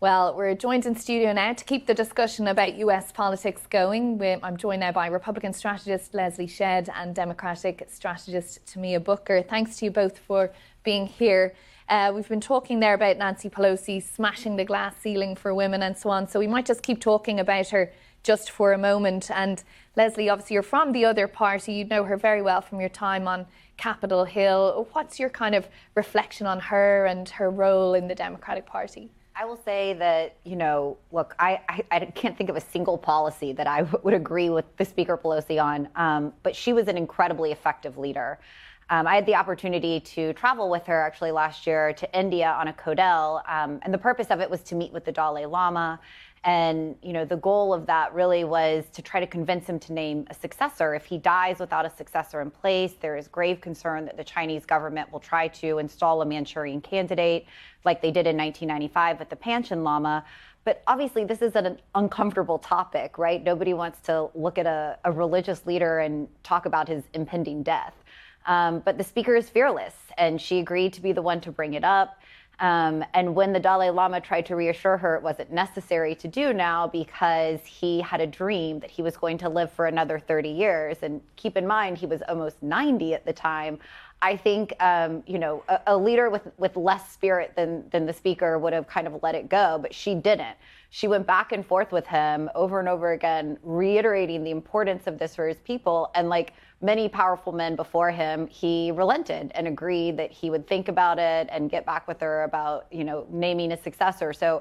Well, we're joined in studio now to keep the discussion about US politics going. I'm joined now by Republican strategist Leslie Shedd and Democratic strategist Tamia Booker. Thanks to you both for being here. We've been talking there about Nancy Pelosi smashing the glass ceiling for women and so on, so we might just keep talking about her just for a moment. And Leslie, obviously you're from the other party. You know her very well from your time on Capitol Hill. What's your kind of reflection on her and her role in the Democratic Party? I will say that, look, I can't think of a single policy that I would agree with the Speaker Pelosi on, but she was an incredibly effective leader. I had the opportunity to travel with her actually last year to India on a codel, and the purpose of it was to meet with the Dalai Lama. And, the goal of that really was to try to convince him to name a successor. If he dies without a successor in place, there is grave concern that the Chinese government will try to install a Manchurian candidate like they did in 1995 with the Panchen Lama. But obviously, this is an uncomfortable topic, right? Nobody wants to look at a religious leader and talk about his impending death. But the speaker is fearless, and she agreed to be the one to bring it up. And when the Dalai Lama tried to reassure her it wasn't necessary to do now because he had a dream that he was going to live for another 30 years. And keep in mind, he was almost 90 at the time. I think, a leader with less spirit than the speaker would have kind of let it go, but she didn't. She went back and forth with him over and over again, reiterating the importance of this for his people. And like many powerful men before him, he relented and agreed that he would think about it and get back with her about, naming a successor. So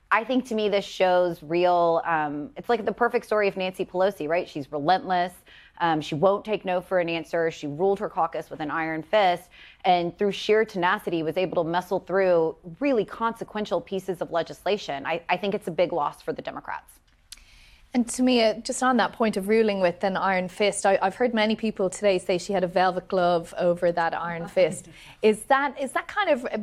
I think to me, this shows real, it's like the perfect story of Nancy Pelosi, right? She's relentless. She won't take no for an answer. She ruled her caucus with an iron fist, and through sheer tenacity was able to muscle through really consequential pieces of legislation. I think it's a big loss for the Democrats. And to me, just on that point of ruling with an iron fist, I've heard many people today say she had a velvet glove over that iron fist. Is that kind of a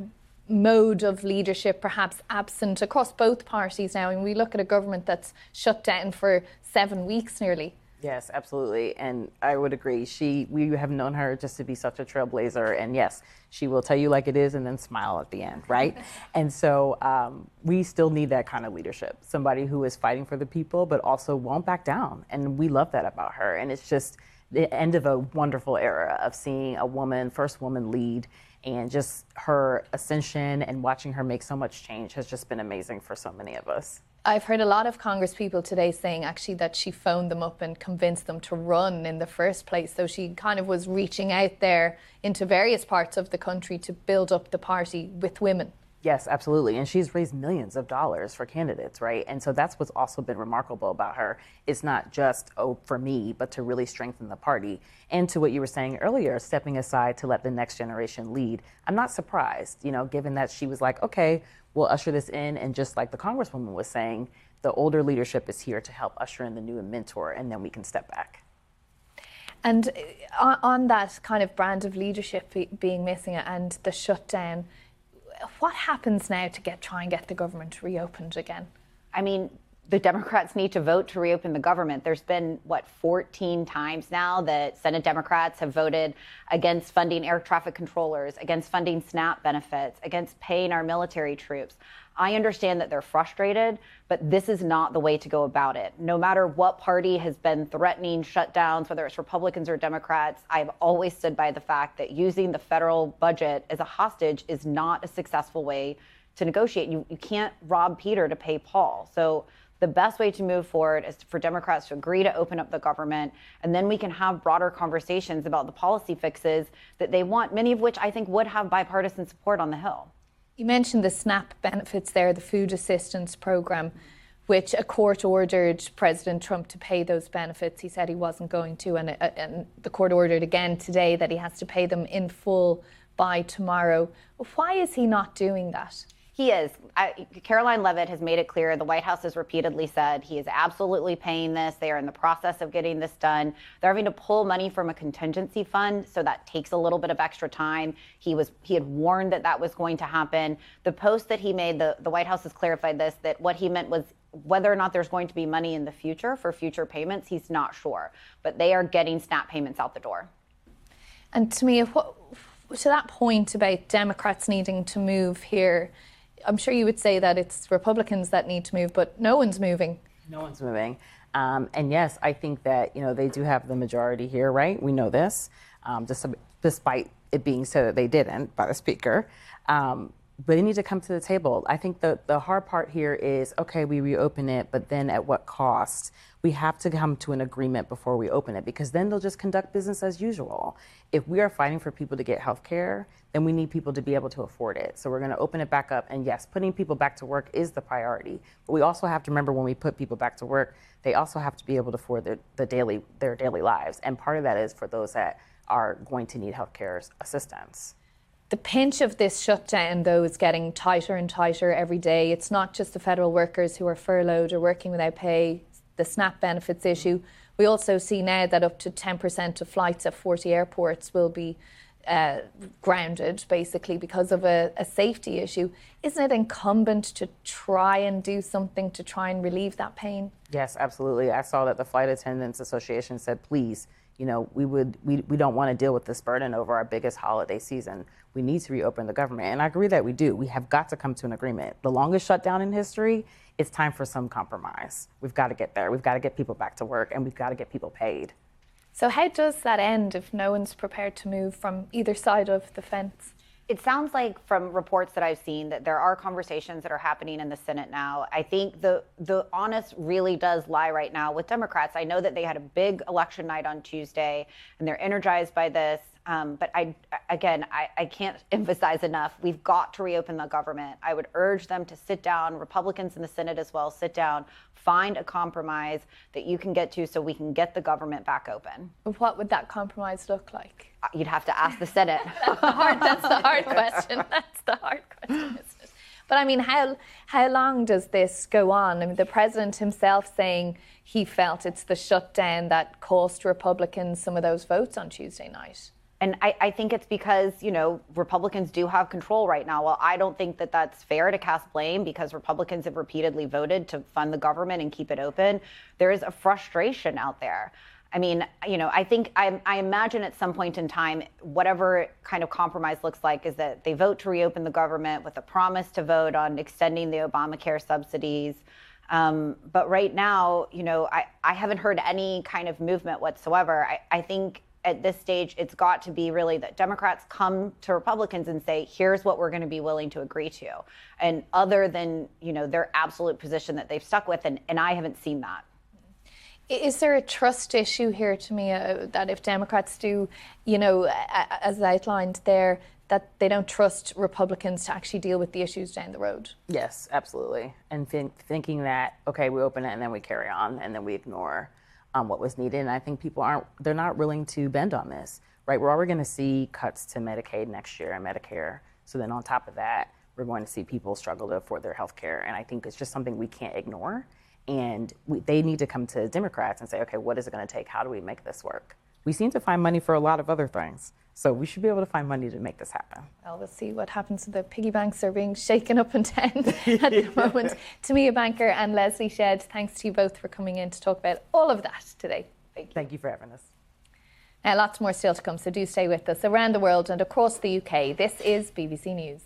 mode of leadership perhaps absent across both parties now? And we look at a government that's shut down for 7 weeks nearly. Yes, absolutely. And I would agree. We have known her just to be such a trailblazer. And yes, she will tell you like it is and then smile at the end, right? And so we still need that kind of leadership. Somebody who is fighting for the people, but also won't back down. And we love that about her. And it's just the end of a wonderful era of seeing a woman, first woman lead, and just her ascension and watching her make so much change has just been amazing for so many of us. I've heard a lot of Congress people today saying actually that she phoned them up and convinced them to run in the first place. So she kind of was reaching out there into various parts of the country to build up the party with women. Yes, absolutely. And she's raised millions of dollars for candidates, right? And so that's what's also been remarkable about her. It's not just, for me, but to really strengthen the party. And to what you were saying earlier, stepping aside to let the next generation lead. I'm not surprised, given that she was like, okay, we'll usher this in. And just like the Congresswoman was saying, the older leadership is here to help usher in the new and mentor, and then we can step back. And on that kind of brand of leadership being missing and the shutdown, what happens now to try and get the government reopened again? I mean, the Democrats need to vote to reopen the government. There's been, 14 times now that Senate Democrats have voted against funding air traffic controllers, against funding SNAP benefits, against paying our military troops. I understand that they're frustrated, but this is not the way to go about it. No matter what party has been threatening shutdowns, whether it's Republicans or Democrats, I've always stood by the fact that using the federal budget as a hostage is not a successful way to negotiate. You can't rob Peter to pay Paul. So the best way to move forward is for Democrats to agree to open up the government, and then we can have broader conversations about the policy fixes that they want, many of which I think would have bipartisan support on the Hill. You mentioned the SNAP benefits there, the food assistance program, which a court ordered President Trump to pay those benefits. He said he wasn't going to, and the court ordered again today that he has to pay them in full by tomorrow. Why is he not doing that? He is. Caroline Leavitt has made it clear. The White House has repeatedly said he is absolutely paying this. They are in the process of getting this done. They're having to pull money from a contingency fund, so that takes a little bit of extra time. He had warned that was going to happen. The post that he made, the White House has clarified this, that what he meant was whether or not there's going to be money in the future for future payments, he's not sure. But they are getting SNAP payments out the door. And to me, to that point about Democrats needing to move here, I'm sure you would say that it's Republicans that need to move, but no one's moving. No one's moving. And yes, I think that, they do have the majority here, right? We know this, despite it being said that they didn't by the speaker. But they need to come to the table. I think the hard part here is, okay, we reopen it, but then at what cost? We have to come to an agreement before we open it, because then they'll just conduct business as usual. If we are fighting for people to get health care, then we need people to be able to afford it. So we're going to open it back up. And yes, putting people back to work is the priority. But we also have to remember, when we put people back to work, they also have to be able to afford their daily lives. And part of that is for those that are going to need health care assistance. The pinch of this shutdown, though, is getting tighter and tighter every day. It's not just the federal workers who are furloughed or working without pay, the SNAP benefits issue. We also see now that up to 10% of flights at 40 airports will be grounded, basically, because of a safety issue. Isn't it incumbent to try and do something to try and relieve that pain? Yes, absolutely. I saw that the Flight Attendants Association said, please, we don't want to deal with this burden over our biggest holiday season. We need to reopen the government. And I agree that we do. We have got to come to an agreement. The longest shutdown in history, it's time for some compromise. We've got to get there. We've got to get people back to work, and we've got to get people paid. So how does that end if no one's prepared to move from either side of the fence? It sounds like, from reports that I've seen, that there are conversations that are happening in the Senate now. I think the honest really does lie right now with Democrats. I know that they had a big election night on Tuesday, and they're energized by this. But I can't emphasize enough, we've got to reopen the government. I would urge them to sit down, Republicans in the Senate as well, sit down, find a compromise that you can get to so we can get the government back open. What would that compromise look like? You'd have to ask the Senate. That's the hard question. That's the hard question, isn't it? But I mean, how long does this go on? I mean, the president himself saying he felt it's the shutdown that cost Republicans some of those votes on Tuesday night. And I think it's because, Republicans do have control right now. Well, I don't think that that's fair to cast blame, because Republicans have repeatedly voted to fund the government and keep it open. There is a frustration out there. I mean, I imagine at some point in time, whatever kind of compromise looks like is that they vote to reopen the government with a promise to vote on extending the Obamacare subsidies. But right now, I haven't heard any kind of movement whatsoever. I think at this stage, it's got to be really that Democrats come to Republicans and say, here's what we're going to be willing to agree to. And other than, their absolute position that they've stuck with, and I haven't seen that. Is there a trust issue here, to me, that if Democrats do, as outlined there, that they don't trust Republicans to actually deal with the issues down the road? Yes, absolutely. And thinking that, okay, we open it and then we carry on and then we ignore what was needed. And I think they're not willing to bend on this, right? We're already going to see cuts to Medicaid next year and Medicare. So then on top of that, we're going to see people struggle to afford their health care. And I think it's just something we can't ignore. And they need to come to Democrats and say, okay, what is it going to take? How do we make this work? We seem to find money for a lot of other things. So we should be able to find money to make this happen. Well, we'll see what happens. The piggy banks are being shaken up and down at the moment. Tamia Banker and Leslie Shedd, thanks to you both for coming in to talk about all of that today. Thank you for having us. Now, lots more still to come, so do stay with us. Around the world and across the UK, this is BBC News.